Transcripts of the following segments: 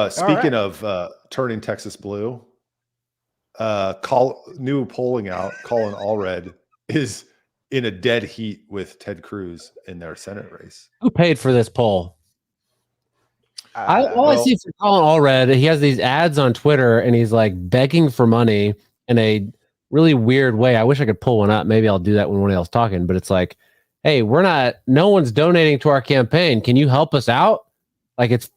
Speaking of turning Texas blue, new polling out, Collin Allred is in a dead heat with Ted Cruz in their Senate race. Who paid for this poll? I see for Collin Allred, he has these ads on Twitter, and he's like begging for money in a really weird way. I wish I could pull one up. Maybe I'll do that when one else talking. But it's like, hey, no one's donating to our campaign. Can you help us out? Like it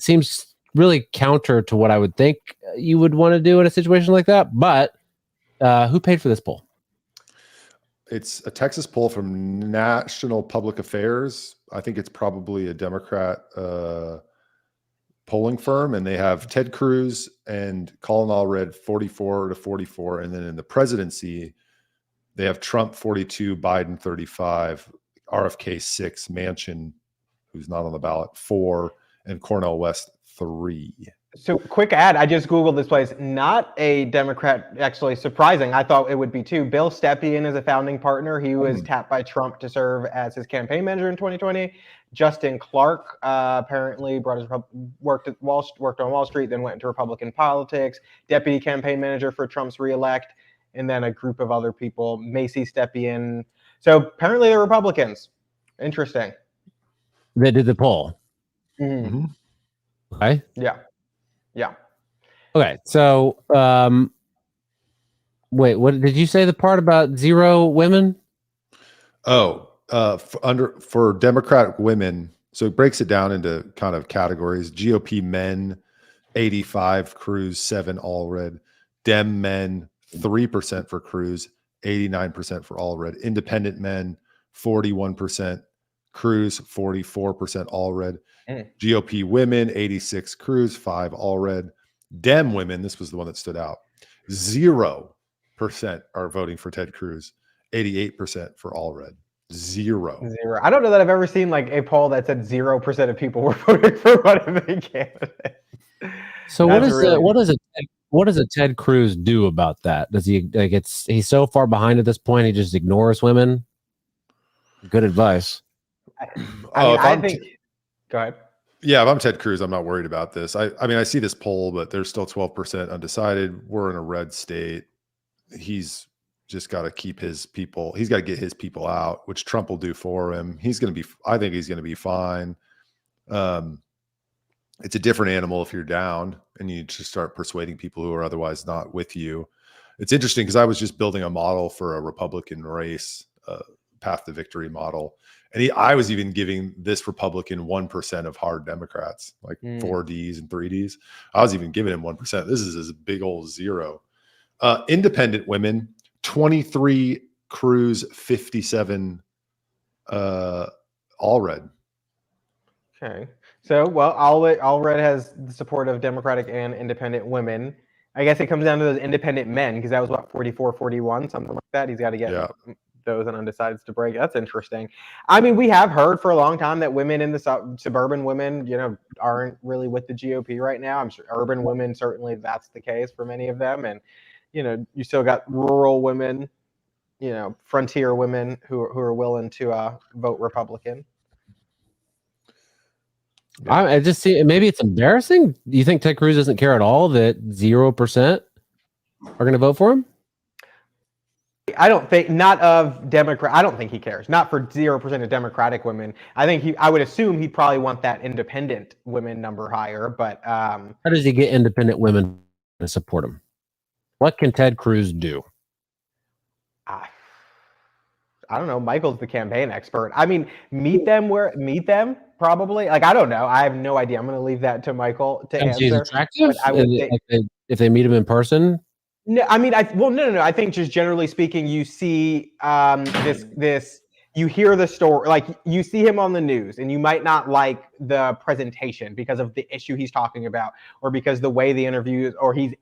seems really counter to what I would think you would want to do in a situation like that. But who paid for this poll? It's a Texas poll from National Public Affairs. I think it's probably a Democrat polling firm, and they have Ted Cruz and Collin Allred 44-44, and then in the presidency, they have Trump 42, Biden 35, RFK 6, Manchin, who's not on the ballot, 4, and Cornel West 3. So quick ad, I just Googled this place. Not a Democrat, actually surprising. I thought it would be too. Bill Stepien is a founding partner. He was tapped by Trump to serve as his campaign manager in 2020. Justin Clark apparently worked on Wall Street, then went into Republican politics, deputy campaign manager for Trump's reelect, and then a group of other people, Macy Stepien. So apparently they're Republicans. Interesting. They did the poll. Mm-hmm. Okay. Yeah. Okay. So, wait, what did you say the part about 0 women? Oh, for Democratic women. So it breaks it down into kind of categories. GOP men, 85, Cruz, 7, Allred. Dem men, 3% for Cruz, 89% for Allred. Independent men, 41%. Cruz, 44% Allred. GOP women, 86 Cruz, 5 Allred. Dem women, this was the one that stood out, 0% are voting for Ted Cruz, 88% for Allred. Zero. I don't know that I've ever seen like a poll that said 0% of people were voting for one of the candidates. So what does a Ted Cruz do about that? Does he he's so far behind at this point he just ignores women? Good advice. I think. Go ahead. Yeah, if I'm Ted Cruz, I'm not worried about this. I mean, I see this poll, but there's still 12% undecided. We're in a red state. He's just got to keep his people. He's got to get his people out, which Trump will do for him. I think he's going to be fine. It's a different animal if you're down and you just start persuading people who are otherwise not with you. It's interesting because I was just building a model for a Republican race, path to victory model. And I was even giving this Republican 1% of hard Democrats, like 4Ds and 3Ds. I was even giving him 1%. This is a big old 0. Independent women, 23 Cruz, 57 Allred. Okay. So, well, Allred has the support of Democratic and independent women. I guess it comes down to those independent men because that was, 44, 41, something like that. He's got to get those and undecideds to break. That's interesting. I mean, we have heard for a long time that women in the suburban women, aren't really with the GOP right now. I'm sure urban women, certainly that's the case for many of them. And, you still got rural women, frontier women who are willing to vote Republican. I just see maybe it's embarrassing. Do you think Ted Cruz doesn't care at all that 0% are going to vote for him? I don't think I don't think he cares. Not for 0% of Democratic women. I would assume he'd probably want that independent women number higher. But how does he get independent women to support him? What can Ted Cruz do? I don't know. Michael's the campaign expert. I mean, meet them probably. Like, I don't know. I have no idea. I'm going to leave that to Michael to answer. He's attractive? If they meet him in person? No, I mean, no. I think just generally speaking, you see this. You hear the story, like you see him on the news, and you might not like the presentation because of the issue he's talking about, or because the way the interview, or he's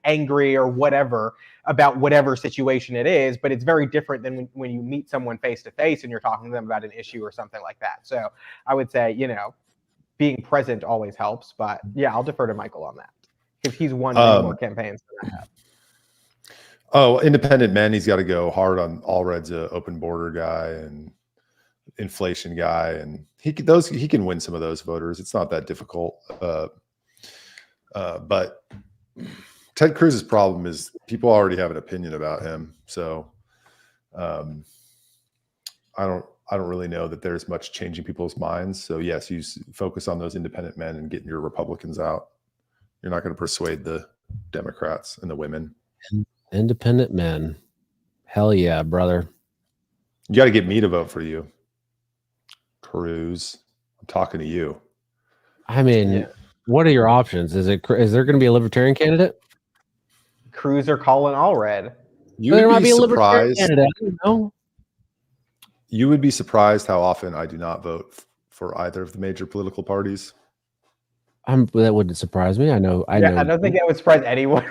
angry or whatever about whatever situation it is. But it's very different than when you meet someone face to face and you're talking to them about an issue or something like that. So I would say, being present always helps. But yeah, I'll defer to Michael on that because he's won many more campaigns than I have. Oh, independent men, he's got to go hard on Allred's an open border guy and inflation guy, and he can win some of those voters. It's not that difficult. But Ted Cruz's problem is people already have an opinion about him. So I don't really know that there's much changing people's minds. So yes, you focus on those independent men and getting your Republicans out. You're not going to persuade the Democrats and the women. Independent men. Hell yeah, brother. You got to get me to vote for you. Cruz, I'm talking to you. I mean, what are your options? Is there going to be a libertarian candidate? Cruz or Collin Allred. There might be a libertarian candidate. I don't know. You would be surprised how often I do not vote for either of the major political parties. That wouldn't surprise me. I know. I don't think that would surprise anyone.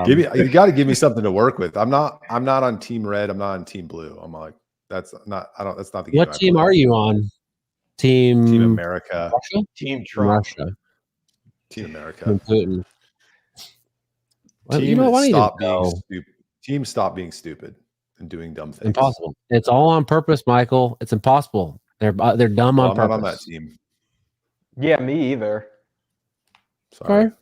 You got to give me something to work with. I'm not on Team Red. I'm not on Team Blue. I'm like, that's not the game. What team are you on? Team America. Russia? Team Trump. Russia. Team America. Team Putin. Well, Team stop being stupid and doing dumb things. Impossible. It's all on purpose, Michael. It's impossible. They're dumb on purpose. I'm not on that team. Yeah, me either. Sorry. Okay.